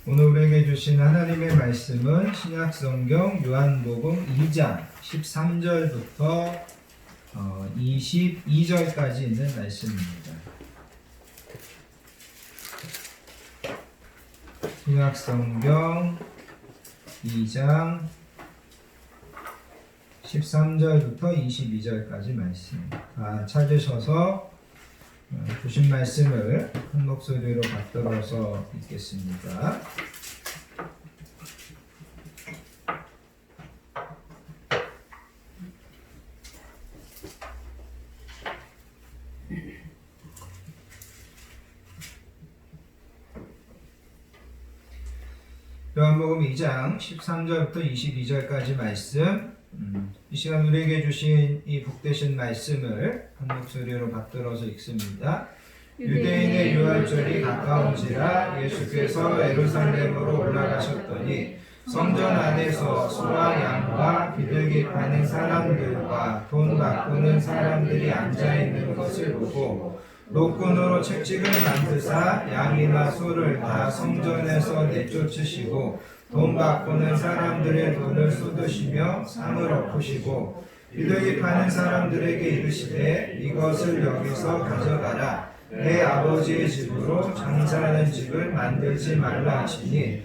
오늘 우리에게 주신 하나님의 말씀은 신약성경 요한복음 2장 13절부터 22절까지 있는 말씀입니다. 신약성경 2장 13절부터 22절까지 말씀. 찾으셔서 주신 말씀을 큰 목소리로 받들어서 읽겠습니다. 요한복음 2장 13절부터 22절까지 말씀. 이 시간 우리에게 주신 이 복되신 말씀을 한 목소리로 받들어서 읽습니다. 유대인의 유월절이 가까운지라 예수께서 예루살렘으로 올라가셨더니 성전 안에서 소와 양과 비둘기 파는 사람들과 돈 바꾸는 사람들이 앉아있는 것을 보고 노끈으로 채찍을 만드사 양이나 소를 다 성전에서 내쫓으시고 돈 바꾸는 사람들의 돈을 쏟으시며 상을 엎으시고 비둘기 파는 사람들에게 이르시되 이것을 여기서 가져가라. 내 아버지의 집으로 장사하는 집을 만들지 말라 하시니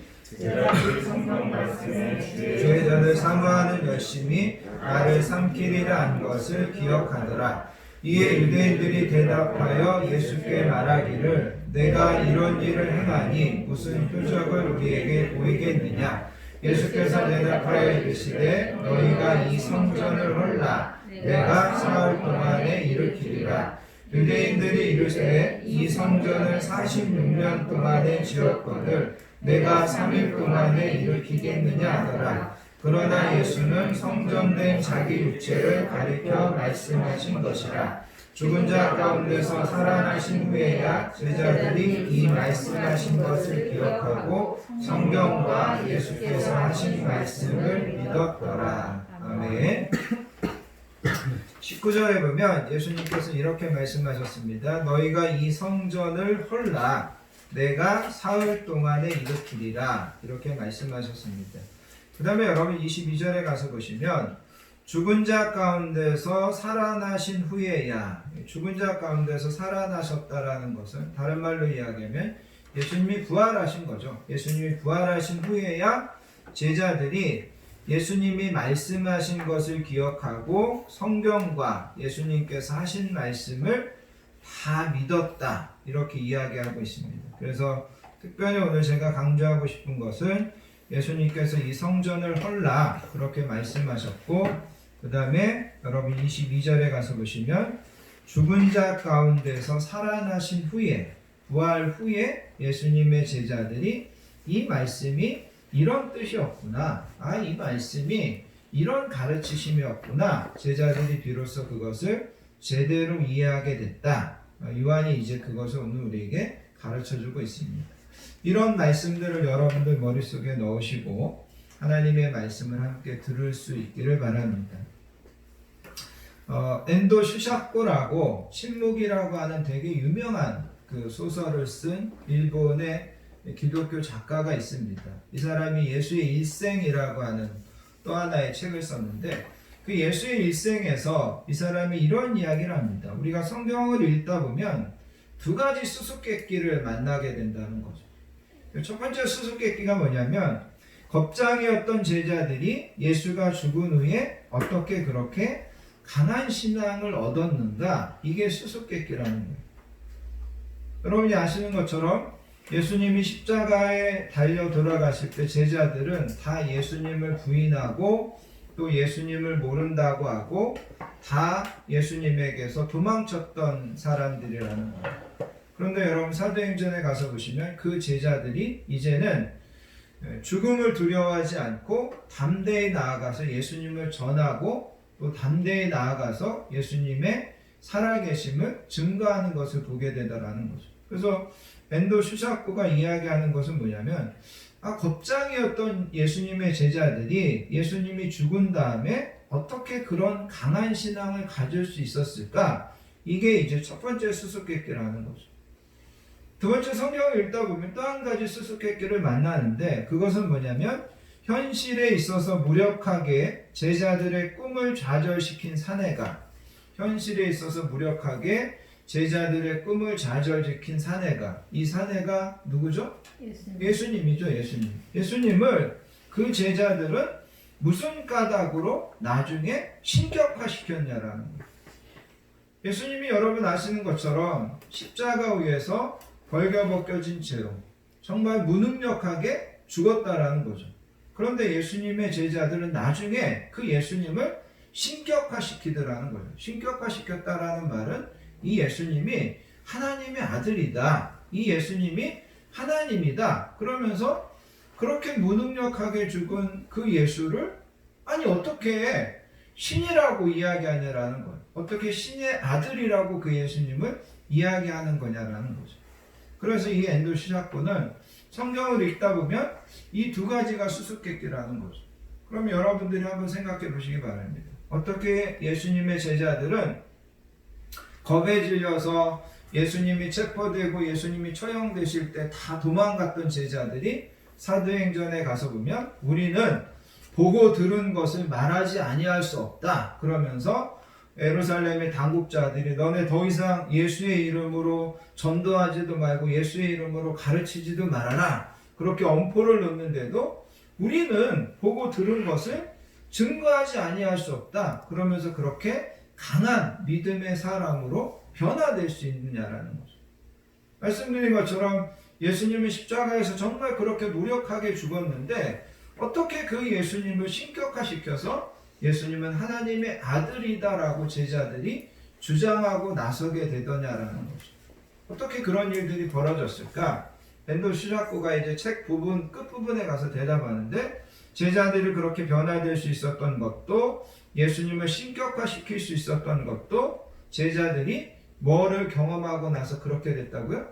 죄자를 사모하는 열심히 나를 삼키리라 한 것을 기억하더라. 이에 유대인들이 대답하여 예수께 말하기를 내가 이런 일을 행하니 무슨 표적을 우리에게 보이겠느냐. 예수께서 대답하여 이르시되 너희가 이 성전을 헐라 내가 사흘 동안에 일으키리라. 유대인들이 이르되 이 성전을 46년 동안에 지었거늘 내가 3일 동안에 일으키겠느냐 하더라. 그러나 예수는 성전된 자기 육체를 가리켜 말씀하신 것이라. 죽은 자 가운데서 살아나신 후에야 제자들이 이 말씀하신 것을 기억하고 성경과 예수께서 하신 말씀을 믿었더라. 아멘. 19절에 보면 예수님께서 이렇게 말씀하셨습니다. 너희가 이 성전을 헐라 내가 사흘 동안에 일으키리라. 이렇게 말씀하셨습니다. 그 다음에 여러분 22절에 가서 보시면 죽은 자 가운데서 살아나신 후에야. 죽은 자 가운데서 살아나셨다라는 것은 다른 말로 이야기하면 예수님이 부활하신 거죠. 예수님이 부활하신 후에야 제자들이 예수님이 말씀하신 것을 기억하고 성경과 예수님께서 하신 말씀을 다 믿었다. 이렇게 이야기하고 있습니다. 그래서 특별히 오늘 제가 강조하고 싶은 것은 예수님께서 이 성전을 헐라 그렇게 말씀하셨고 그 다음에 여러분 22절에 가서 보시면 죽은 자 가운데서 살아나신 후에 부활 후에 예수님의 제자들이 이 말씀이 이런 뜻이었구나. 이 말씀이 이런 가르치심이었구나. 제자들이 비로소 그것을 제대로 이해하게 됐다. 요한이 이제 그것을 오늘 우리에게 가르쳐주고 있습니다. 이런 말씀들을 여러분들 머릿속에 넣으시고 하나님의 말씀을 함께 들을 수 있기를 바랍니다. 엔도 슈샤코라고 침묵이라고 하는 되게 유명한 그 소설을 쓴 일본의 기독교 작가가 있습니다. 이 사람이 예수의 일생이라고 하는 또 하나의 책을 썼는데 그 예수의 일생에서 이 사람이 이런 이야기를 합니다. 우리가 성경을 읽다 보면 두 가지 수수께끼를 만나게 된다는 거죠. 첫 번째 수수께끼가 뭐냐면 겁장이었던 제자들이 예수가 죽은 후에 어떻게 그렇게 강한 신앙을 얻었는가. 이게 수수께끼라는 거예요. 여러분이 아시는 것처럼 예수님이 십자가에 달려 돌아가실 때 제자들은 다 예수님을 부인하고 또 예수님을 모른다고 하고 다 예수님에게서 도망쳤던 사람들이라는 거예요. 그런데 여러분 사도행전에 가서 보시면 그 제자들이 이제는 죽음을 두려워하지 않고 담대히 나아가서 예수님을 전하고 또 담대히 나아가서 예수님의 살아계심을 증거하는 것을 보게 되더라는 거죠. 그래서 엔도 슈샤코가 이야기하는 것은 뭐냐면 겁장이었던 예수님의 제자들이 예수님이 죽은 다음에 어떻게 그런 강한 신앙을 가질 수 있었을까? 이게 이제 첫 번째 수수께끼라는 거죠. 두 번째, 성경을 읽다 보면 또 한 가지 수수께끼를 만나는데, 그것은 뭐냐면 현실에 있어서 무력하게 제자들의 꿈을 좌절시킨 사내가, 현실에 있어서 무력하게 제자들의 꿈을 좌절시킨 사내가, 이 사내가 누구죠? 예수님이죠. 예수님을 그 제자들은 무슨 까닭으로 나중에 신격화시켰냐라는 거예요. 예수님이 여러분 아시는 것처럼 십자가 위에서 벌겨벗겨진 채로 정말 무능력하게 죽었다라는 거죠. 그런데 예수님의 제자들은 나중에 그 예수님을 신격화시키더라는 거예요. 신격화시켰다라는 말은 이 예수님이 하나님의 아들이다, 이 예수님이 하나님이다 그러면서 그렇게 무능력하게 죽은 그 예수를 아니 어떻게 신이라고 이야기하냐라는 거예요. 어떻게 신의 아들이라고 그 예수님을 이야기하는 거냐라는 거죠. 그래서 이 엔도 시작부는 성경을 읽다 보면 이 두 가지가 수수께끼라는 거죠. 그럼 여러분들이 한번 생각해 보시기 바랍니다. 어떻게 예수님의 제자들은 겁에 질려서 예수님이 체포되고 예수님이 처형되실 때 다 도망갔던 제자들이 사도행전에 가서 보면 우리는 보고 들은 것을 말하지 아니할 수 없다 그러면서 예루살렘의 당국자들이 너네 더 이상 예수의 이름으로 전도하지도 말고 예수의 이름으로 가르치지도 말아라 그렇게 엄포를 놓는데도 우리는 보고 들은 것을 증거하지 아니할 수 없다 그러면서 그렇게 강한 믿음의 사람으로 변화될 수 있느냐라는 거죠. 말씀드린 것처럼 예수님은 십자가에서 정말 그렇게 무력하게 죽었는데 어떻게 그 예수님을 신격화시켜서 예수님은 하나님의 아들이다라고 제자들이 주장하고 나서게 되더냐라는 거죠. 어떻게 그런 일들이 벌어졌을까? 엔도 시작구가 이제 책 부분 끝부분에 가서 대답하는데 제자들이 그렇게 변화될 수 있었던 것도 예수님을 신격화시킬 수 있었던 것도 제자들이 뭐를 경험하고 나서 그렇게 됐다고요?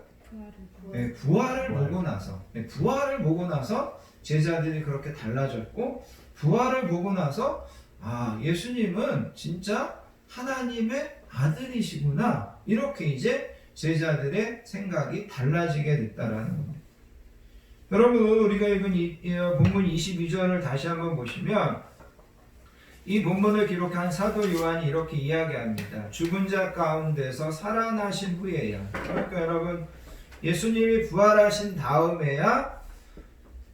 부활을 보고 나서. 부활을 보고 나서 제자들이 그렇게 달라졌고 부활을 보고 나서 아 예수님은 진짜 하나님의 아들이시구나 이렇게 이제 제자들의 생각이 달라지게 됐다라는 겁니다. 여러분 우리가 읽은 이 본문 22절을 다시 한번 보시면 이 본문을 기록한 사도 요한이 이렇게 이야기합니다. 죽은 자 가운데서 살아나신 후에야. 그러니까 여러분 예수님이 부활하신 다음에야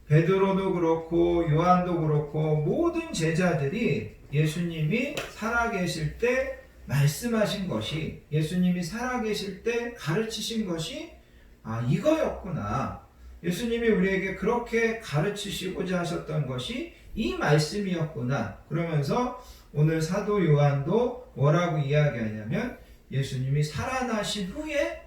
베드로도 그렇고 요한도 그렇고 모든 제자들이 예수님이 살아계실 때 말씀하신 것이 예수님이 살아계실 때 가르치신 것이 아 이거였구나. 예수님이 우리에게 그렇게 가르치시고자 하셨던 것이 이 말씀이었구나. 그러면서 오늘 사도 요한도 뭐라고 이야기하냐면 예수님이 살아나신 후에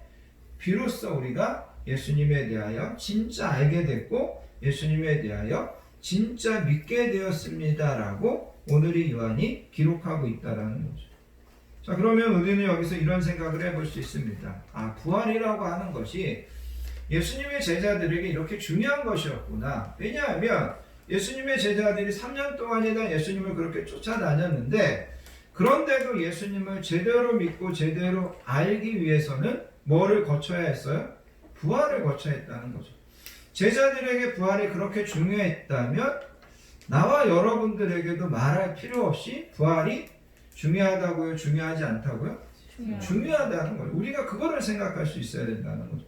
비로소 우리가 예수님에 대하여 진짜 알게 됐고 예수님에 대하여 진짜 믿게 되었습니다라고 오늘 이 요한이 기록하고 있다라는 거죠. 자 그러면 우리는 여기서 이런 생각을 해볼 수 있습니다. 아 부활이라고 하는 것이 예수님의 제자들에게 이렇게 중요한 것이었구나. 왜냐하면 예수님의 제자들이 3년 동안이나 예수님을 그렇게 쫓아다녔는데 그런데도 예수님을 제대로 믿고 제대로 알기 위해서는 뭐를 거쳐야 했어요? 부활을 거쳐야 했다는 거죠. 제자들에게 부활이 그렇게 중요했다면 나와 여러분들에게도 말할 필요 없이 부활이 중요하다고요? 중요하지 않다고요? 중요하다는 거예요. 우리가 그거를 생각할 수 있어야 된다는 거죠.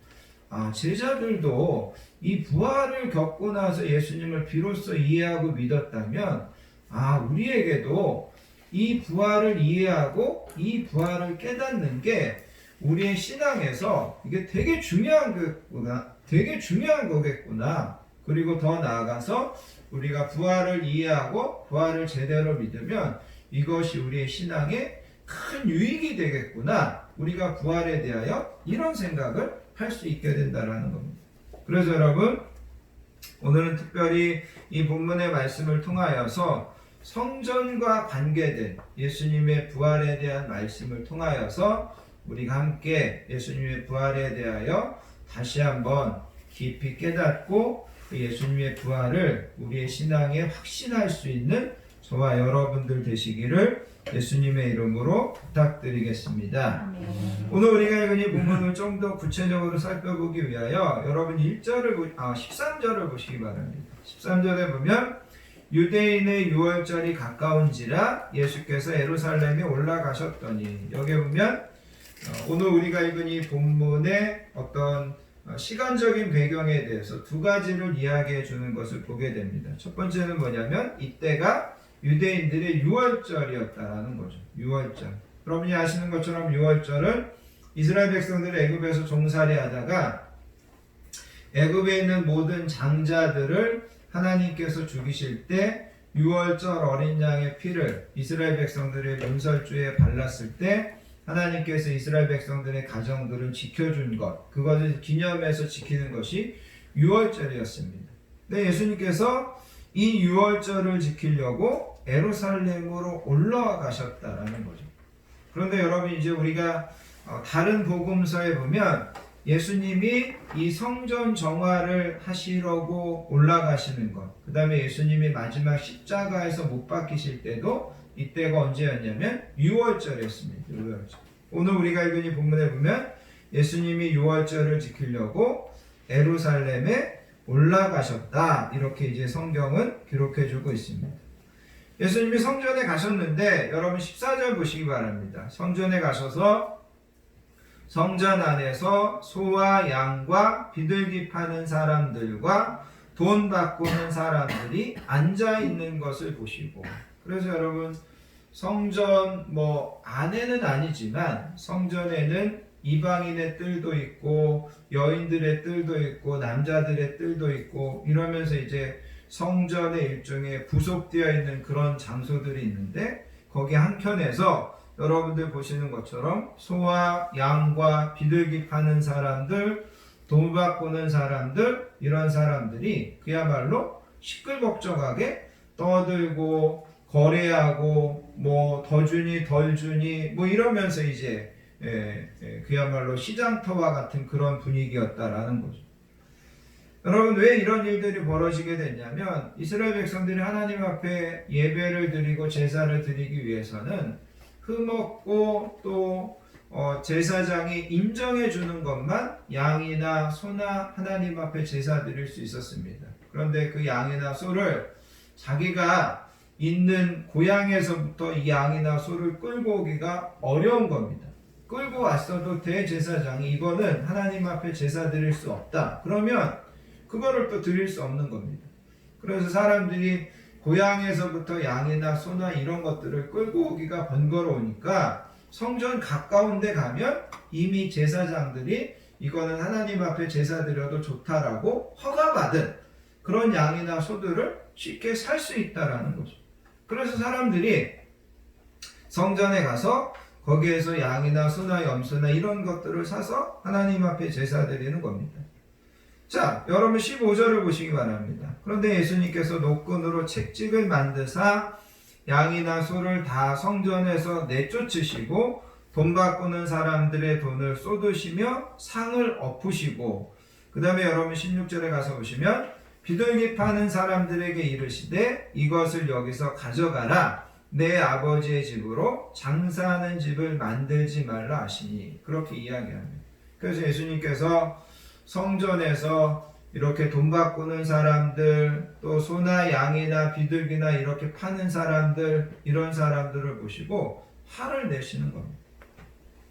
아, 제자들도 이 부활을 겪고 나서 예수님을 비로소 이해하고 믿었다면 아, 우리에게도 이 부활을 이해하고 이 부활을 깨닫는 게 우리의 신앙에서 이게 되게 중요한 거겠구나. 그리고 더 나아가서 우리가 부활을 이해하고 부활을 제대로 믿으면 이것이 우리의 신앙에 큰 유익이 되겠구나. 우리가 부활에 대하여 이런 생각을 할 수 있게 된다라는 겁니다. 그래서 여러분 오늘은 특별히 이 본문의 말씀을 통하여서 성전과 관계된 예수님의 부활에 대한 말씀을 통하여서 우리가 함께 예수님의 부활에 대하여 다시 한번 깊이 깨닫고 그 예수님의 부활을 우리의 신앙에 확신할 수 있는 저와 여러분들 되시기를 예수님의 이름으로 부탁드리겠습니다. 아멘. 오늘 우리가 읽은 이 본문을 좀 더 구체적으로 살펴보기 위하여 여러분 13절을 보시기 바랍니다. 13절에 보면 유대인의 유월절이 가까운지라 예수께서 예루살렘에 올라가셨더니, 여기 보면 오늘 우리가 읽은 이 본문의 어떤 시간적인 배경에 대해서 두 가지를 이야기해 주는 것을 보게 됩니다. 첫 번째는 뭐냐면 이때가 유대인들의 유월절이었다라는 거죠. 유월절. 여러분이 아시는 것처럼 유월절은 이스라엘 백성들이 애굽에서 종살이 하다가 애굽에 있는 모든 장자들을 하나님께서 죽이실 때 유월절 어린 양의 피를 이스라엘 백성들의 문설주에 발랐을 때 하나님께서 이스라엘 백성들의 가정들을 지켜준 것, 그것을 기념해서 지키는 것이 유월절이었습니다. 근데 예수님께서 이 유월절을 지키려고 예루살렘으로 올라가셨다라는 거죠. 그런데 여러분, 이제 우리가 다른 복음서에 보면 예수님이 이 성전 정화를 하시려고 올라가시는 것, 그 다음에 예수님이 마지막 십자가에서 못 박히실 때도 이때가 언제였냐면 유월절이었습니다. 유월절. 오늘 우리가 읽은 이 본문에 보면 예수님이 유월절을 지키려고 예루살렘에 올라가셨다, 이렇게 이제 성경은 기록해주고 있습니다. 예수님이 성전에 가셨는데 여러분 14절 보시기 바랍니다. 성전에 가셔서 성전 안에서 소와 양과 비둘기 파는 사람들과 돈 바꾸는 사람들이 앉아 있는 것을 보시고, 그래서 여러분 성전 안에는 아니지만 성전에는 이방인의 뜰도 있고 여인들의 뜰도 있고 남자들의 뜰도 있고 이러면서 이제 성전의 일종의 부속되어 있는 그런 장소들이 있는데, 거기 한켠에서 여러분들 보시는 것처럼 소와 양과 비둘기 파는 사람들, 돈 바꾸는 사람들, 이런 사람들이 그야말로 시끌벅적하게 떠들고 거래하고 더 주니 덜 주니 이러면서 이제 그야말로 시장터와 같은 그런 분위기였다라는 거죠. 여러분, 왜 이런 일들이 벌어지게 됐냐면 이스라엘 백성들이 하나님 앞에 예배를 드리고 제사를 드리기 위해서는 흠없고 또 제사장이 인정해 주는 것만 양이나 소나 하나님 앞에 제사 드릴 수 있었습니다. 그런데 그 양이나 소를 자기가 있는 고향에서부터 이 양이나 소를 끌고 오기가 어려운 겁니다. 끌고 왔어도 대제사장이 이거는 하나님 앞에 제사 드릴 수 없다, 그러면 그거를 또 드릴 수 없는 겁니다. 그래서 사람들이 고향에서부터 양이나 소나 이런 것들을 끌고 오기가 번거로우니까 성전 가까운 데 가면 이미 제사장들이 이거는 하나님 앞에 제사 드려도 좋다라고 허가받은 그런 양이나 소들을 쉽게 살 수 있다라는 거죠. 그래서 사람들이 성전에 가서 거기에서 양이나 소나 염소나 이런 것들을 사서 하나님 앞에 제사 드리는 겁니다. 자, 여러분 15절을 보시기 바랍니다. 그런데 예수님께서 노끈으로 채찍을 만드사 양이나 소를 다 성전에서 내쫓으시고 돈 바꾸는 사람들의 돈을 쏟으시며 상을 엎으시고, 그 다음에 여러분 16절에 가서 보시면 비둘기 파는 사람들에게 이르시되 이것을 여기서 가져가라, 내 아버지의 집으로 장사하는 집을 만들지 말라 하시니, 그렇게 이야기합니다. 그래서 예수님께서 성전에서 이렇게 돈 바꾸는 사람들, 또 소나 양이나 비둘기나 이렇게 파는 사람들, 이런 사람들을 보시고 화를 내시는 겁니다.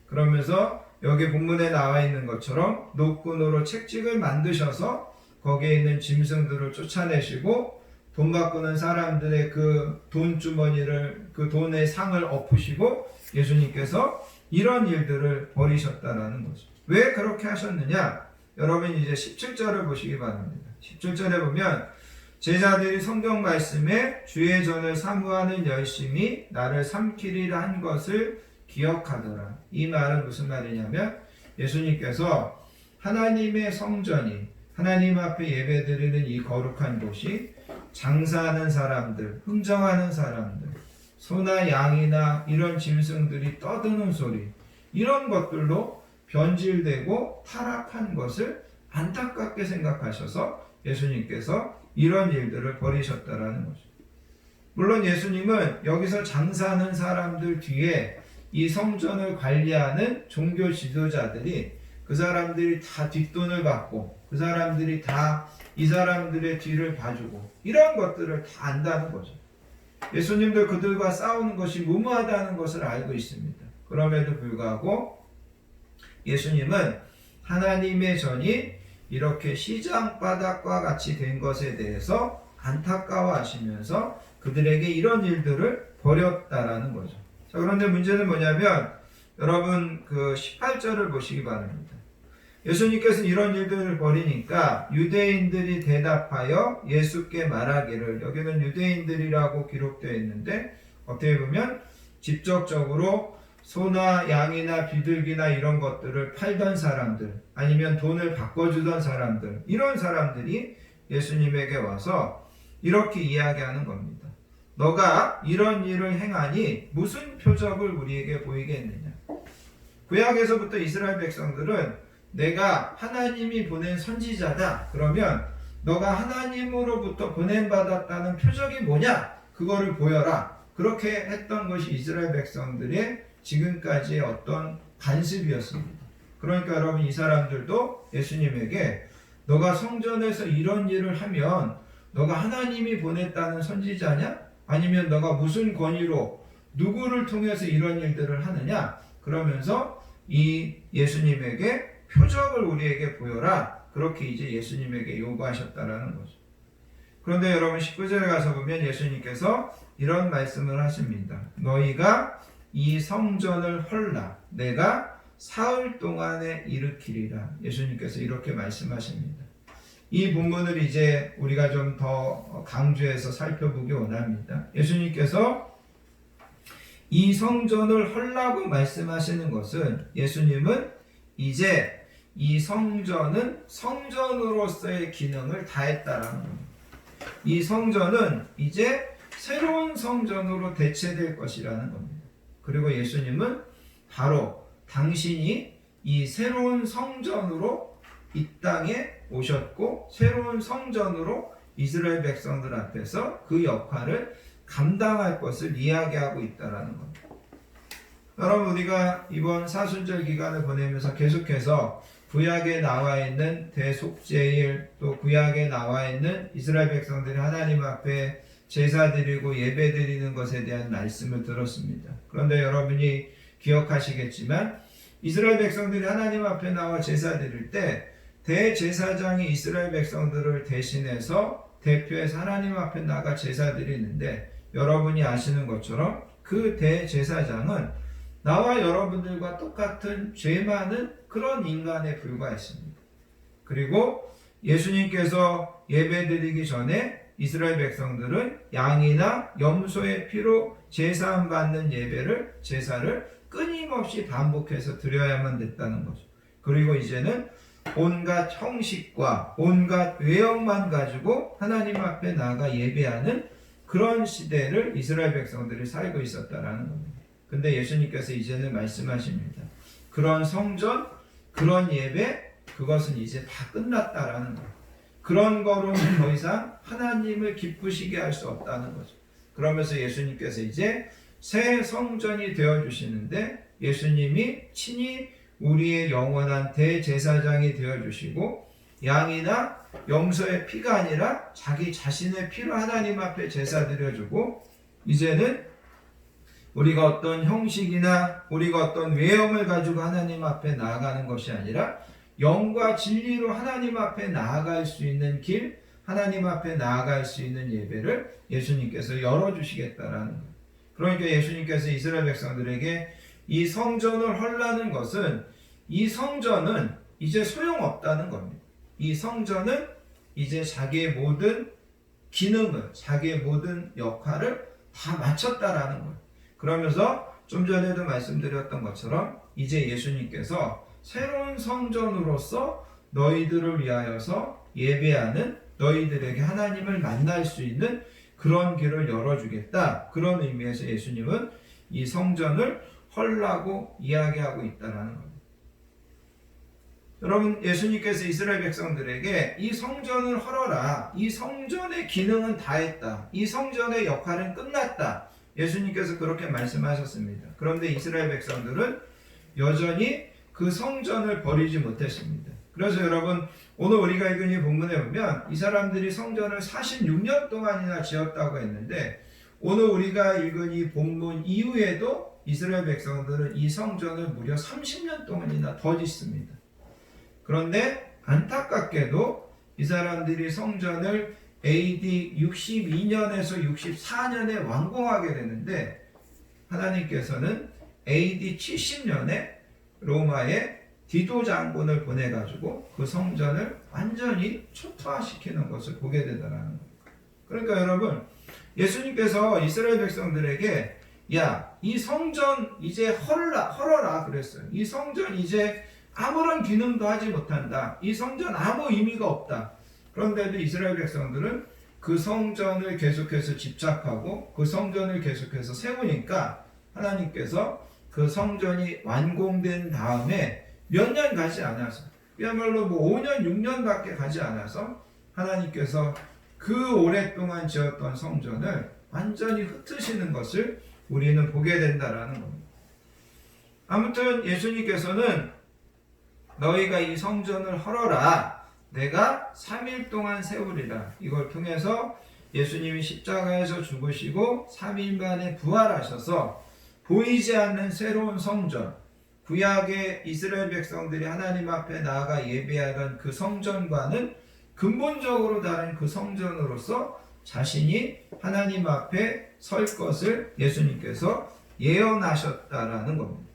그러면서 여기 본문에 나와 있는 것처럼 노끈으로 채찍을 만드셔서 거기에 있는 짐승들을 쫓아내시고 돈 바꾸는 사람들의 그 돈주머니를, 그 돈의 상을 엎으시고 예수님께서 이런 일들을 벌이셨다라는 거죠. 왜 그렇게 하셨느냐? 여러분 이제 17절을 보시기 바랍니다. 17절에 보면 제자들이 성경 말씀에 주의 전을 사모하는 열심히 나를 삼키리라 한 것을 기억하더라. 이 말은 무슨 말이냐면 예수님께서 하나님의 성전이, 하나님 앞에 예배드리는 이 거룩한 곳이 장사하는 사람들, 흥정하는 사람들, 소나 양이나 이런 짐승들이 떠드는 소리, 이런 것들로 변질되고 타락한 것을 안타깝게 생각하셔서 예수님께서 이런 일들을 벌이셨다라는 거죠. 물론 예수님은 여기서 장사하는 사람들 뒤에 이 성전을 관리하는 종교 지도자들이 그 사람들이 다 뒷돈을 받고 그 사람들이 다 이 사람들의 뒤를 봐주고 이런 것들을 다 안다는 거죠. 예수님도 그들과 싸우는 것이 무모하다는 것을 알고 있습니다. 그럼에도 불구하고 예수님은 하나님의 전이 이렇게 시장 바닥과 같이 된 것에 대해서 안타까워하시면서 그들에게 이런 일들을 벌였다라는 거죠. 자, 그런데 문제는 뭐냐면 여러분 그 18절을 보시기 바랍니다. 예수님께서 이런 일들을 벌이니까 유대인들이 대답하여 예수께 말하기를, 여기는 유대인들이라고 기록되어 있는데 어떻게 보면 직접적으로 소나 양이나 비둘기나 이런 것들을 팔던 사람들, 아니면 돈을 바꿔주던 사람들, 이런 사람들이 예수님에게 와서 이렇게 이야기하는 겁니다. 너가 이런 일을 행하니 무슨 표적을 우리에게 보이겠느냐. 구약에서부터 이스라엘 백성들은 내가 하나님이 보낸 선지자다, 그러면 너가 하나님으로부터 보냄받았다는 표적이 뭐냐, 그거를 보여라, 그렇게 했던 것이 이스라엘 백성들의 지금까지의 어떤 관습이었습니다. 그러니까 여러분, 이 사람들도 예수님에게 너가 성전에서 이런 일을 하면 너가 하나님이 보냈다는 선지자냐? 아니면 너가 무슨 권위로 누구를 통해서 이런 일들을 하느냐? 그러면서 이 예수님에게 표적을 우리에게 보여라, 그렇게 이제 예수님에게 요구하셨다라는 거죠. 그런데 여러분 19절에 가서 보면 예수님께서 이런 말씀을 하십니다. 너희가 이 성전을 헐라 내가 사흘 동안에 일으키리라. 예수님께서 이렇게 말씀하십니다. 이 본문을 이제 우리가 좀 더 강조해서 살펴보기 원합니다. 예수님께서 이 성전을 헐라고 말씀하시는 것은 예수님은 이제 이 성전은 성전으로서의 기능을 다했다라는 겁니다. 이 성전은 이제 새로운 성전으로 대체될 것이라는 겁니다. 그리고 예수님은 바로 당신이 이 새로운 성전으로 이 땅에 오셨고 새로운 성전으로 이스라엘 백성들 앞에서 그 역할을 감당할 것을 이야기하고 있다는 겁니다. 여러분, 우리가 이번 사순절 기간을 보내면서 계속해서 구약에 나와 있는 대속죄일, 또 구약에 나와 있는 이스라엘 백성들이 하나님 앞에 제사 드리고 예배 드리는 것에 대한 말씀을 들었습니다. 그런데 여러분이 기억하시겠지만 이스라엘 백성들이 하나님 앞에 나와 제사 드릴 때 대제사장이 이스라엘 백성들을 대신해서 대표해서 하나님 앞에 나가 제사 드리는데, 여러분이 아시는 것처럼 그 대제사장은 나와 여러분들과 똑같은 죄 많은 그런 인간에 불과했습니다. 그리고 예수님께서 예배 드리기 전에 이스라엘 백성들은 양이나 염소의 피로 제사함 받는 제사를 끊임없이 반복해서 드려야만 됐다는 거죠. 그리고 이제는 온갖 형식과 온갖 외형만 가지고 하나님 앞에 나아가 예배하는 그런 시대를 이스라엘 백성들이 살고 있었다라는 겁니다. 근데 예수님께서 이제는 말씀하십니다. 그런 성전, 그런 예배, 그것은 이제 다 끝났다라는 거예요. 그런 거로는 더 이상 하나님을 기쁘시게 할 수 없다는 거죠. 그러면서 예수님께서 이제 새 성전이 되어주시는데, 예수님이 친히 우리의 영원한 대제사장이 되어주시고 양이나 염소의 피가 아니라 자기 자신의 피로 하나님 앞에 제사 드려주고, 이제는 우리가 어떤 형식이나 우리가 어떤 외형을 가지고 하나님 앞에 나아가는 것이 아니라 영과 진리로 하나님 앞에 나아갈 수 있는 길, 하나님 앞에 나아갈 수 있는 예배를 예수님께서 열어주시겠다라는 거예요. 그러니까 예수님께서 이스라엘 백성들에게 이 성전을 헐라는 것은, 이 성전은 이제 소용없다는 겁니다. 이 성전은 이제 자기의 모든 기능을, 자기의 모든 역할을 다 마쳤다라는 거예요. 그러면서 좀 전에도 말씀드렸던 것처럼 이제 예수님께서 새로운 성전으로서 너희들을 위하여서 예배하는, 너희들에게 하나님을 만날 수 있는 그런 길을 열어주겠다. 그런 의미에서 예수님은 이 성전을 헐라고 이야기하고 있다는 겁니다. 여러분, 예수님께서 이스라엘 백성들에게 이 성전을 헐어라. 이 성전의 기능은 다 했다. 이 성전의 역할은 끝났다. 예수님께서 그렇게 말씀하셨습니다. 그런데 이스라엘 백성들은 여전히 그 성전을 버리지 못했습니다. 그래서 여러분, 오늘 우리가 읽은 이 본문에 보면 이 사람들이 성전을 46년 동안이나 지었다고 했는데, 오늘 우리가 읽은 이 본문 이후에도 이스라엘 백성들은 이 성전을 무려 30년 동안이나 더 짓습니다. 그런데 안타깝게도 이 사람들이 성전을 AD 62년에서 64년에 완공하게 되는데, 하나님께서는 AD 70년에 로마의 디도 장군을 보내가지고 그 성전을 완전히 초토화시키는 것을 보게 되더라는 겁니다. 그러니까 여러분, 예수님께서 이스라엘 백성들에게 야, 이 성전 이제 헐어라 그랬어요. 이 성전 이제 아무런 기능도 하지 못한다. 이 성전 아무 의미가 없다. 그런데도 이스라엘 백성들은 그 성전을 계속해서 집착하고 그 성전을 계속해서 세우니까 하나님께서 그 성전이 완공된 다음에 몇 년 가지 않아서, 그야말로 5년, 6년밖에 가지 않아서 하나님께서 그 오랫동안 지었던 성전을 완전히 흩으시는 것을 우리는 보게 된다라는 겁니다. 아무튼 예수님께서는 너희가 이 성전을 헐어라. 내가 3일 동안 세우리라. 이걸 통해서 예수님이 십자가에서 죽으시고 3일 만에 부활하셔서 보이지 않는 새로운 성전, 구약의 이스라엘 백성들이 하나님 앞에 나아가 예배하던 그 성전과는 근본적으로 다른 그 성전으로서 자신이 하나님 앞에 설 것을 예수님께서 예언하셨다라는 겁니다.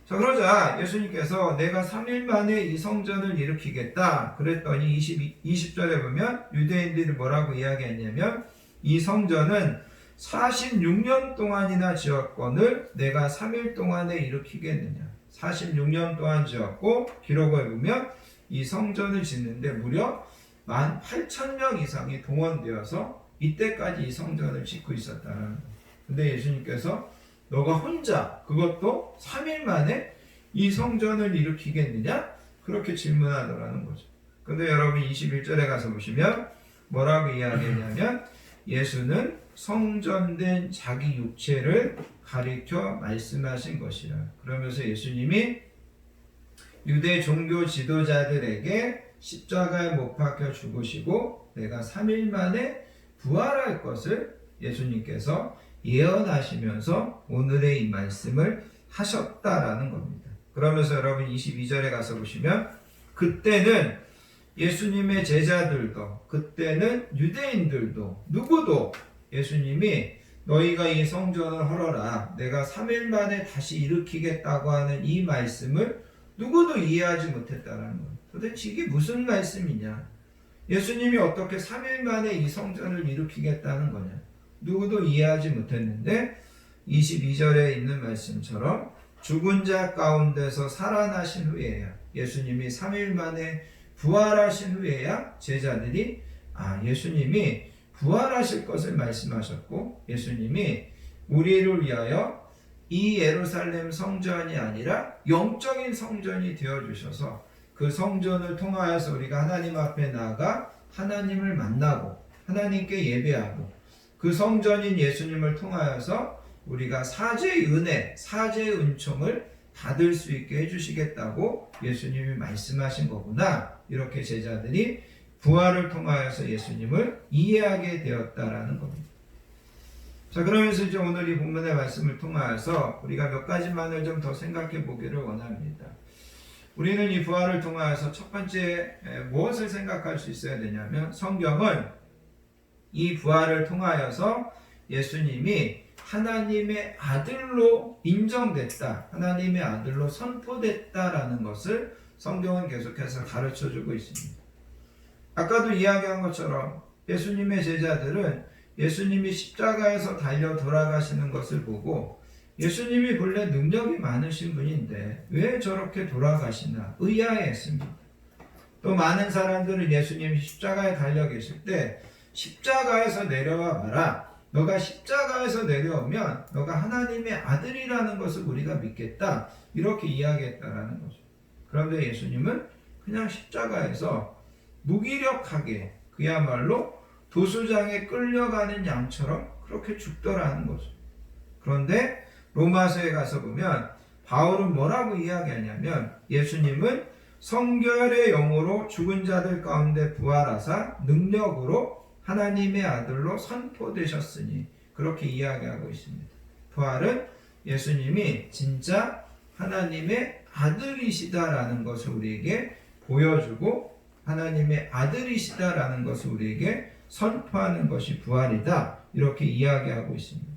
자, 그러자 예수님께서 내가 3일 만에 이 성전을 일으키겠다 그랬더니 20절에 보면 유대인들이 뭐라고 이야기했냐면, 이 성전은 46년 동안이나 지었건을 내가 3일 동안에 일으키겠느냐. 46년 동안 지었고, 기록을 보면 이 성전을 짓는데 무려 18,000명 이상이 동원되어서 이때까지 이 성전을 짓고 있었다는 거예요. 근데 예수님께서 너가 혼자 그것도 3일 만에 이 성전을 일으키겠느냐? 그렇게 질문하더라는 거죠. 근데 여러분 21절에 가서 보시면 뭐라고 이야기하냐면, 예수는 성전된 자기 육체를 가리켜 말씀하신 것이라. 그러면서 예수님이 유대 종교 지도자들에게 십자가에 못 박혀 죽으시고 내가 3일 만에 부활할 것을 예수님께서 예언하시면서 오늘의 이 말씀을 하셨다라는 겁니다. 그러면서 여러분 22절에 가서 보시면, 그때는 예수님의 제자들도, 그때는 유대인들도, 누구도 예수님이 너희가 이 성전을 헐어라, 내가 3일 만에 다시 일으키겠다고 하는 이 말씀을 누구도 이해하지 못했다라는 거예요. 도대체 이게 무슨 말씀이냐? 예수님이 어떻게 3일 만에 이 성전을 일으키겠다는 거냐? 누구도 이해하지 못했는데 22절에 있는 말씀처럼 죽은 자 가운데서 살아나신 후에야, 예수님이 3일 만에 부활하신 후에야 제자들이 예수님이 부활하실 것을 말씀하셨고, 예수님이 우리를 위하여 이 예루살렘 성전이 아니라 영적인 성전이 되어주셔서 그 성전을 통하여서 우리가 하나님 앞에 나아가 하나님을 만나고 하나님께 예배하고, 그 성전인 예수님을 통하여서 우리가 사죄의 은혜, 사죄의 은총을 받을 수 있게 해주시겠다고 예수님이 말씀하신 거구나. 이렇게 제자들이 부활을 통하여서 예수님을 이해하게 되었다라는 겁니다. 자, 그러면서 이제 오늘 이 본문의 말씀을 통하여서 우리가 몇 가지만을 좀 더 생각해 보기를 원합니다. 우리는 이 부활을 통하여서 첫 번째 무엇을 생각할 수 있어야 되냐면, 성경은 이 부활을 통하여서 예수님이 하나님의 아들로 인정됐다, 하나님의 아들로 선포됐다라는 것을 성경은 계속해서 가르쳐주고 있습니다. 아까도 이야기한 것처럼 예수님의 제자들은 예수님이 십자가에서 달려 돌아가시는 것을 보고, 예수님이 본래 능력이 많으신 분인데 왜 저렇게 돌아가시나 의아해했습니다. 또 많은 사람들은 예수님이 십자가에 달려 계실 때 십자가에서 내려와 봐라, 너가 십자가에서 내려오면 너가 하나님의 아들이라는 것을 우리가 믿겠다, 이렇게 이야기했다라는 거죠. 그런데 예수님은 그냥 십자가에서 무기력하게 그야말로 도수장에 끌려가는 양처럼 그렇게 죽더라는 거죠. 그런데 로마서에 가서 보면 바울은 뭐라고 이야기하냐면 예수님은 성결의 영으로 죽은 자들 가운데 부활하사 능력으로 하나님의 아들로 선포되셨으니 그렇게 이야기하고 있습니다. 부활은 예수님이 진짜 하나님의 아들이시다라는 것을 우리에게 보여주고 하나님의 아들이시다라는 것을 우리에게 선포하는 것이 부활이다. 이렇게 이야기하고 있습니다.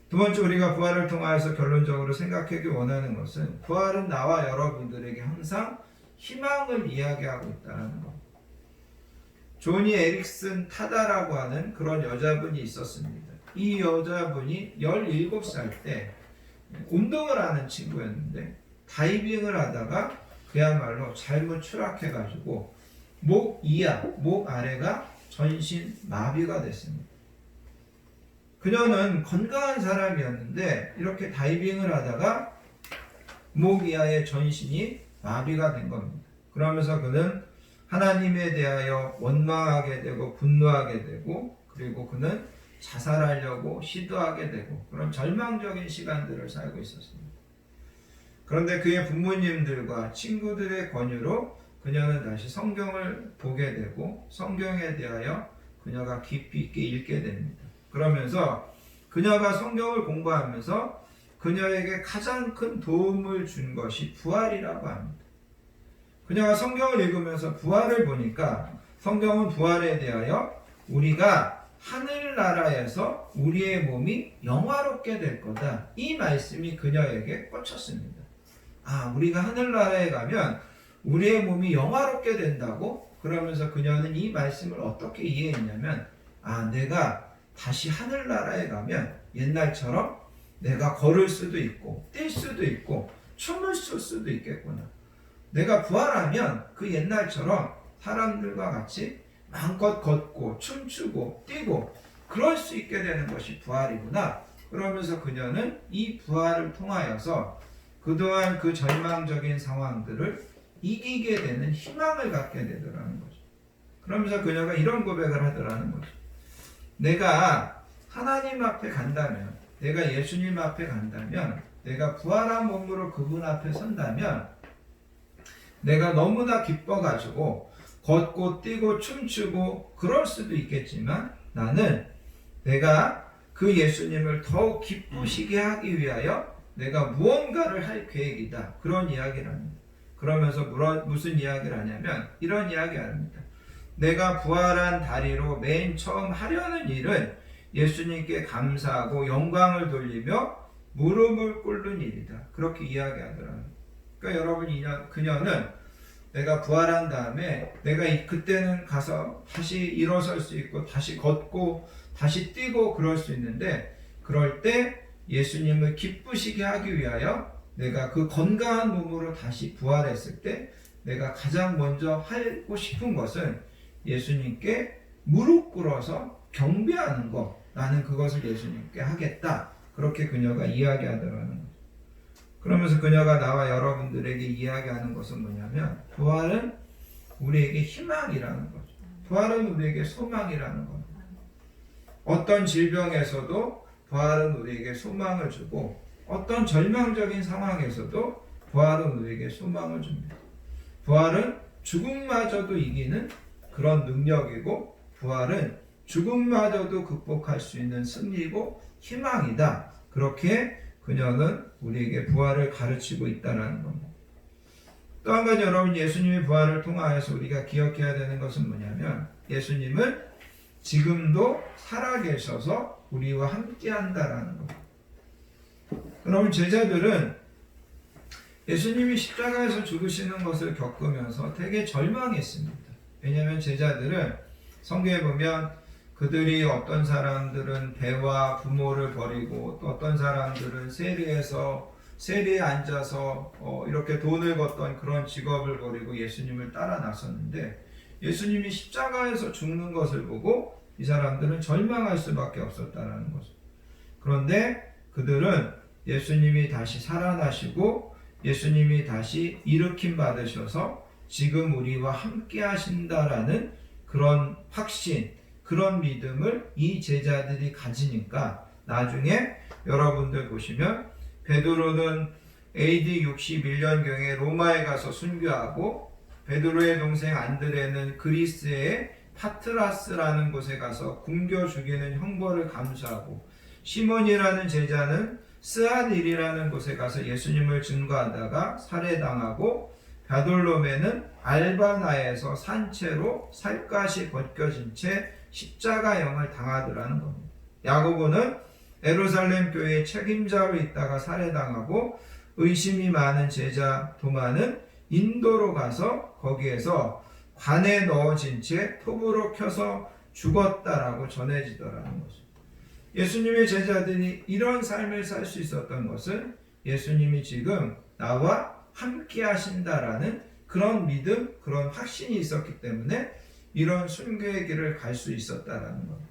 두 번째 우리가 부활을 통하여서 결론적으로 생각하기 원하는 것은 부활은 나와 여러분들에게 항상 희망을 이야기하고 있다는 것. 조니 에릭슨 타다라고 하는 그런 여자분이 있었습니다. 이 여자분이 17살 때 운동을 하는 친구였는데 다이빙을 하다가 그야말로 잘못 추락해가지고 목 이하, 목 아래가 전신 마비가 됐습니다. 그녀는 건강한 사람이었는데 이렇게 다이빙을 하다가 목 이하의 전신이 마비가 된 겁니다. 그러면서 그는 하나님에 대하여 원망하게 되고 분노하게 되고 그리고 그는 자살하려고 시도하게 되고 그런 절망적인 시간들을 살고 있었습니다. 그런데 그의 부모님들과 친구들의 권유로 그녀는 다시 성경을 보게 되고 성경에 대하여 그녀가 깊이 있게 읽게 됩니다. 그러면서 그녀가 성경을 공부하면서 그녀에게 가장 큰 도움을 준 것이 부활이라고 합니다. 그녀가 성경을 읽으면서 부활을 보니까 성경은 부활에 대하여 우리가 하늘나라에서 우리의 몸이 영화롭게 될 거다. 이 말씀이 그녀에게 꽂혔습니다. 아, 우리가 하늘나라에 가면 우리의 몸이 영화롭게 된다고? 그러면서 그녀는 이 말씀을 어떻게 이해했냐면 아, 내가 다시 하늘나라에 가면 옛날처럼 내가 걸을 수도 있고 뛸 수도 있고 춤을 출 수도 있겠구나. 내가 부활하면 그 옛날처럼 사람들과 같이 마음껏 걷고 춤추고 뛰고 그럴 수 있게 되는 것이 부활이구나. 그러면서 그녀는 이 부활을 통하여서 그동안 그 절망적인 상황들을 이기게 되는 희망을 갖게 되더라는 거죠. 그러면서 그녀가 이런 고백을 하더라는 거죠. 내가 하나님 앞에 간다면, 내가 예수님 앞에 간다면, 내가 부활한 몸으로 그분 앞에 선다면 내가 너무나 기뻐가지고 걷고 뛰고 춤추고 그럴 수도 있겠지만 나는 내가 그 예수님을 더욱 기쁘시게 하기 위하여 내가 무언가를 할 계획이다. 그런 이야기를 합니다. 그러면서 무슨 이야기를 하냐면 이런 이야기 합니다. 내가 부활한 다리로 맨 처음 하려는 일은 예수님께 감사하고 영광을 돌리며 무릎을 꿇는 일이다. 그렇게 이야기하더라고요. 그러니까 여러분, 그녀는 내가 부활한 다음에 내가 그때는 가서 다시 일어설 수 있고 다시 걷고 다시 뛰고 그럴 수 있는데 그럴 때 예수님을 기쁘시게 하기 위하여 내가 그 건강한 몸으로 다시 부활했을 때 내가 가장 먼저 하고 싶은 것은 예수님께 무릎 꿇어서 경배하는 것. 나는 그것을 예수님께 하겠다. 그렇게 그녀가 이야기하더라는 거죠. 그러면서 그녀가 나와 여러분들에게 이야기하는 것은 뭐냐면 부활은 우리에게 희망이라는 거죠. 부활은 우리에게 소망이라는 겁니다. 어떤 질병에서도 부활은 우리에게 소망을 주고 어떤 절망적인 상황에서도 부활은 우리에게 소망을 줍니다. 부활은 죽음마저도 이기는 그런 능력이고 부활은 죽음마저도 극복할 수 있는 승리고 희망이다. 그렇게 그녀는 우리에게 부활을 가르치고 있다는 겁니다. 또 한 가지 여러분 예수님의 부활을 통하여서 우리가 기억해야 되는 것은 뭐냐면 예수님은 지금도 살아계셔서 우리와 함께 한다라는 겁니다. 여러분 제자들은 예수님이 십자가에서 죽으시는 것을 겪으면서 되게 절망했습니다. 왜냐하면 제자들은 성경에 보면 그들이 어떤 사람들은 배와 부모를 버리고 또 어떤 사람들은 세리에 앉아서 이렇게 돈을 걷던 그런 직업을 버리고 예수님을 따라 나섰는데 예수님이 십자가에서 죽는 것을 보고 이 사람들은 절망할 수밖에 없었다는 거죠. 그런데 그들은 예수님이 다시 살아나시고 예수님이 다시 일으킴 받으셔서 지금 우리와 함께 하신다라는 그런 확신, 그런 믿음을 이 제자들이 가지니까 나중에 여러분들 보시면 베드로는 AD 61년경에 로마에 가서 순교하고, 베드로의 동생 안드레는 그리스의 파트라스라는 곳에 가서 굶겨 죽이는 형벌을 감수하고, 시몬이라는 제자는 스아딜이라는 곳에 가서 예수님을 증거하다가 살해당하고, 바돌로메는 알바나에서 산채로 살갗이 벗겨진 채 십자가형을 당하더라는 겁니다. 야고보는 예루살렘 교회의 책임자로 있다가 살해당하고, 의심이 많은 제자 도마는 인도로 가서 거기에서 관에 넣어진 채 톱으로 켜서 죽었다라고 전해지더라는 거죠. 예수님의 제자들이 이런 삶을 살 수 있었던 것은 예수님이 지금 나와 함께 하신다라는 그런 믿음, 그런 확신이 있었기 때문에 이런 순교의 길을 갈 수 있었다라는 겁니다.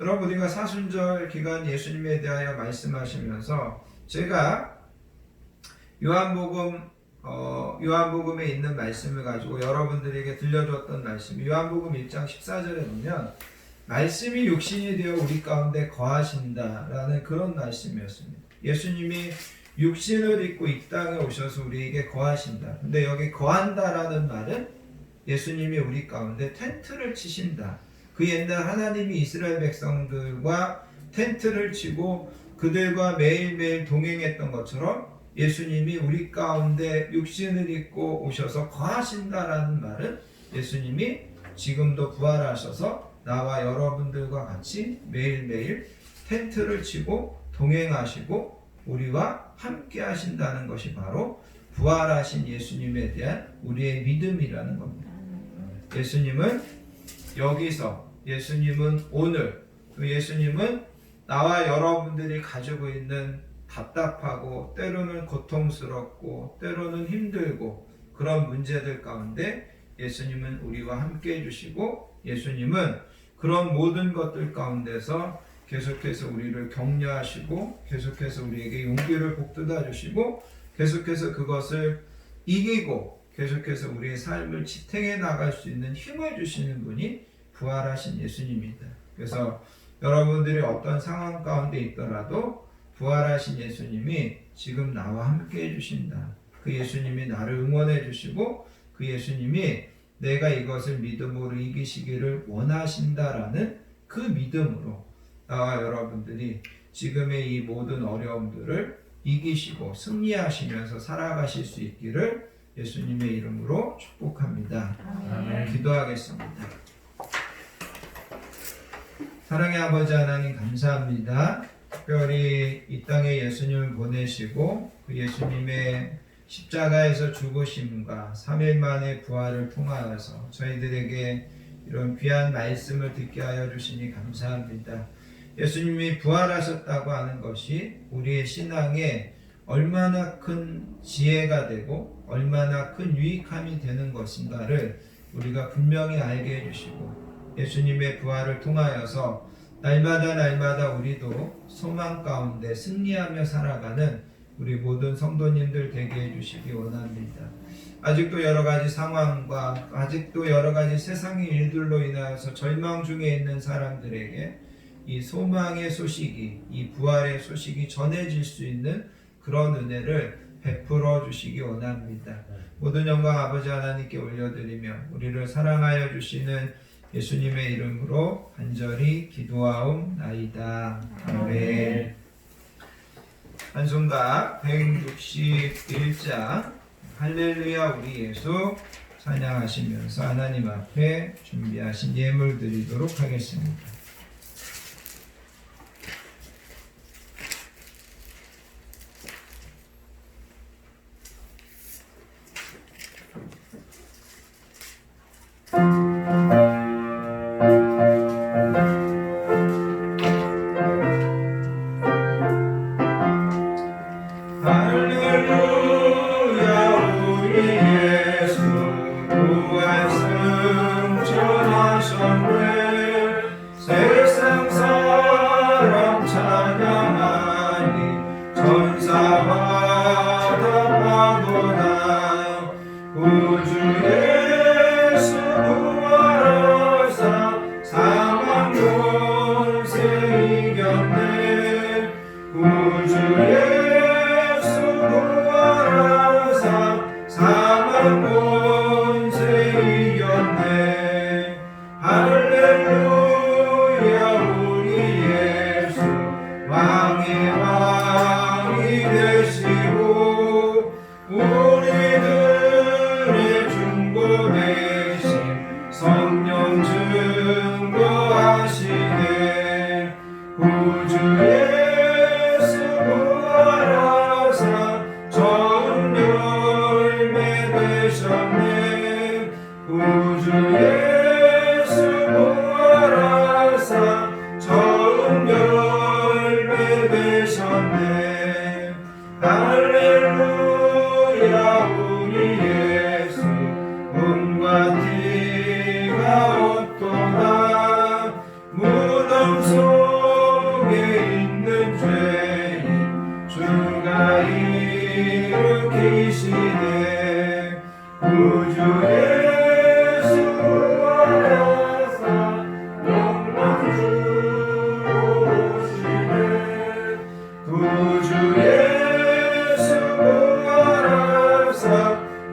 여러분, 우리가 사순절 기간 예수님에 대하여 말씀하시면서 제가 요한복음에 있는 말씀을 가지고 여러분들에게 들려줬던 말씀, 요한복음 1장 14절에 보면 말씀이 육신이 되어 우리 가운데 거하신다라는 그런 말씀이었습니다. 예수님이 육신을 입고 이 땅에 오셔서 우리에게 거하신다. 근데 여기 거한다라는 말은 예수님이 우리 가운데 텐트를 치신다. 그 옛날 하나님이 이스라엘 백성들과 텐트를 치고 그들과 매일매일 동행했던 것처럼 예수님이 우리 가운데 육신을 입고 오셔서 거하신다라는 말은 예수님이 지금도 부활하셔서 나와 여러분들과 같이 매일매일 텐트를 치고 동행하시고 우리와 함께 하신다는 것이 바로 부활하신 예수님에 대한 우리의 믿음이라는 겁니다. 예수님은 여기서, 예수님은 오늘, 또 예수님은 나와 여러분들이 가지고 있는 답답하고 때로는 고통스럽고 때로는 힘들고 그런 문제들 가운데 예수님은 우리와 함께 해주시고, 예수님은 그런 모든 것들 가운데서 계속해서 우리를 격려하시고 계속해서 우리에게 용기를 북돋아 주시고 계속해서 그것을 이기고 계속해서 우리의 삶을 지탱해 나갈 수 있는 힘을 주시는 분이 부활하신 예수님입니다. 그래서 여러분들이 어떤 상황 가운데 있더라도 부활하신 예수님이 지금 나와 함께 해주신다. 그 예수님이 나를 응원해 주시고 그 예수님이 내가 이것을 믿음으로 이기시기를 원하신다라는 그 믿음으로 나와 여러분들이 지금의 이 모든 어려움들을 이기시고 승리하시면서 살아가실 수 있기를 예수님의 이름으로 축복합니다. 아멘. 기도하겠습니다. 사랑의 아버지 하나님, 감사합니다. 특별히 이 땅에 예수님을 보내시고 그 예수님의 십자가에서 죽으심과 3일 만의 부활을 통하여서 저희들에게 이런 귀한 말씀을 듣게 하여 주시니 감사합니다. 예수님이 부활하셨다고 하는 것이 우리의 신앙에 얼마나 큰 지혜가 되고 얼마나 큰 유익함이 되는 것인가를 우리가 분명히 알게 해주시고, 예수님의 부활을 통하여서 날마다 우리도 소망 가운데 승리하며 살아가는 우리 모든 성도님들 되게 해주시기 원합니다. 아직도 여러 가지 상황과 아직도 여러 가지 세상의 일들로 인하여서 절망 중에 있는 사람들에게 이 소망의 소식이, 이 부활의 소식이 전해질 수 있는 그런 은혜를 베풀어 주시기 원합니다. 모든 영광 아버지 하나님께 올려드리며 우리를 사랑하여 주시는 예수님의 이름으로 간절히 기도하옵나이다. 아멘. 찬송가 161장 할렐루야 우리 예수 찬양하시면서 하나님 앞에 준비하신 예물 드리도록 하겠습니다. 구주 예수 부활하사 처음 열매 되셨네. 할렐루야 우리 예수 몸과 피가 없도다. 무덤 속에 있는 죄인 주가 일으키시네. 구주 예수 부활하사 영광 주로 오시네. 구주 예수 부활하사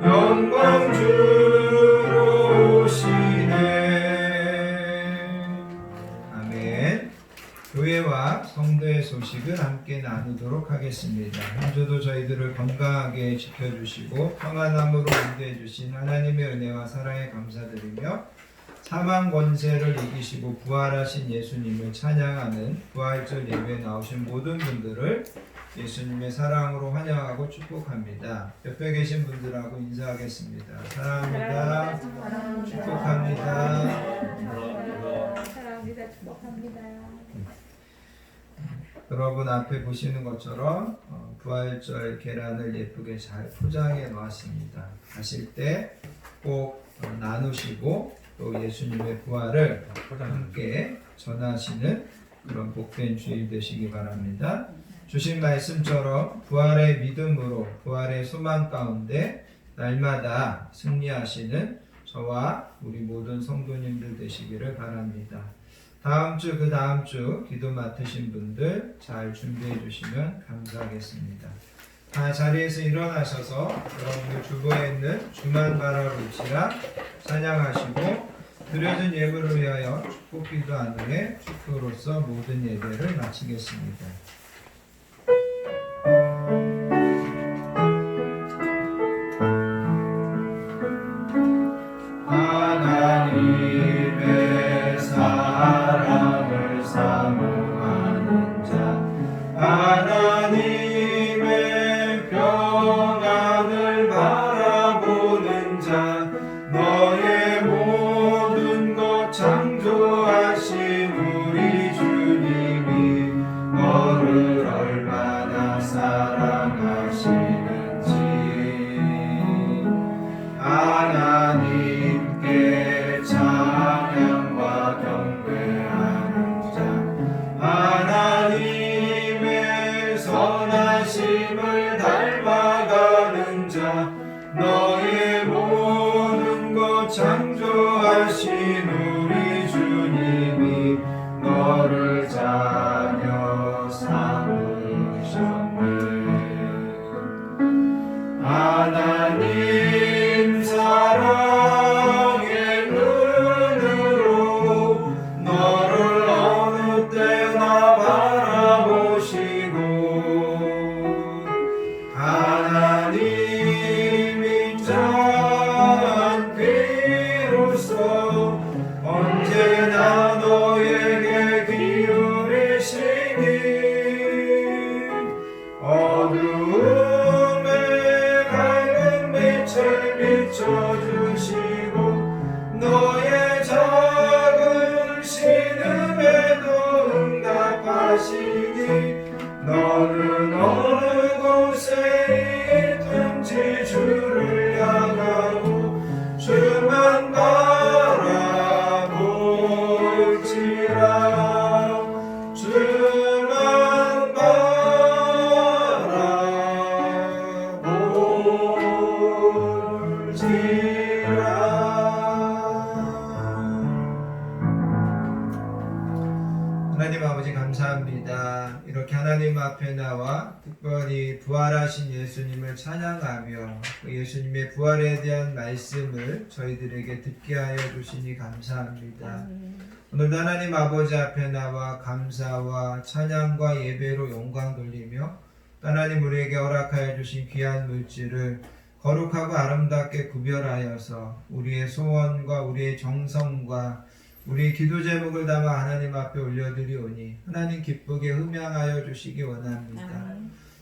영광 주로 오시네. 아멘. 교회와 성도의 소식을 함께 나누도록 하겠습니다. 한 주도 저희들을 건강하게 지켜주시고 평안함으로 인도해 주신 하나님의 은혜와 사랑에 감사드리며 사망 권세를 이기시고 부활하신 예수님을 찬양하는 부활절 예배에 나오신 모든 분들을 예수님의 사랑으로 환영하고 축복합니다. 옆에 계신 분들하고 인사하겠습니다. 사랑합니다. 축복합니다. 사랑합니다. 축복합니다. 여러분 앞에 보시는 것처럼 부활절 계란을 예쁘게 잘 포장해 놓았습니다. 가실 때 꼭 나누시고 또 예수님의 부활을 함께 전하시는 그런 복된 주일 되시기 바랍니다. 주신 말씀처럼 부활의 믿음으로 부활의 소망 가운데 날마다 승리하시는 저와 우리 모든 성도님들 되시기를 바랍니다. 다음 주 그 다음 주 기도 맡으신 분들 잘 준비해 주시면 감사하겠습니다. 다 자리에서 일어나셔서 여러분들 주보에 있는 주만 바라볼지라 찬양하시고 드려진 예물을 위하여 축복 기도한 후에 축도로서 모든 예배를 마치겠습니다. 하나님의 사랑을 사모하는 자, 하나님의 평안을 바라보는 자, 너의 모든 것 창조하신 우리 주님이 너를 얼마나 사랑하시는지 하나님께 찬양과 경배하는 자, 하나님의 선하심을 닮아가는 자, 너의 모든 것 창조하신 우리 주님이 너를 자녀 삼으셨네. 하나님 사랑의 눈으로 너를 어느 때나 바라보시고 하나님이 짠 귀로써 언제나 너에게 기울이시니 어두움에 밝은 빛을 비춰주시고 너의 작은 신음에도 응답하시니 너는 어느 곳에 있든지 주를 향하고 주만 바라볼지라. 주만 하나님 아버지 감사합니다. 이렇게 하나님 앞에 나와 특별히 부활하신 예수님을 찬양하며 그 예수님의 부활에 대한 말씀을 저희들에게 듣게 하여 주시니 감사합니다. 오늘도 하나님 아버지 앞에 나와 감사와 찬양과 예배로 영광 돌리며 하나님 우리에게 허락하여 주신 귀한 물질을 거룩하고 아름답게 구별하여서 우리의 소원과 우리의 정성과 우리 기도 제목을 담아 하나님 앞에 올려드리오니 하나님 기쁘게 흠양하여 주시기 원합니다.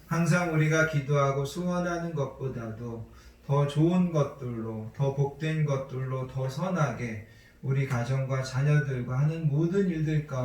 항상 우리가 기도하고 소원하는 것보다도 더 좋은 것들로, 더 복된 것들로, 더 선하게 우리 가정과 자녀들과 하는 모든 일들 가운데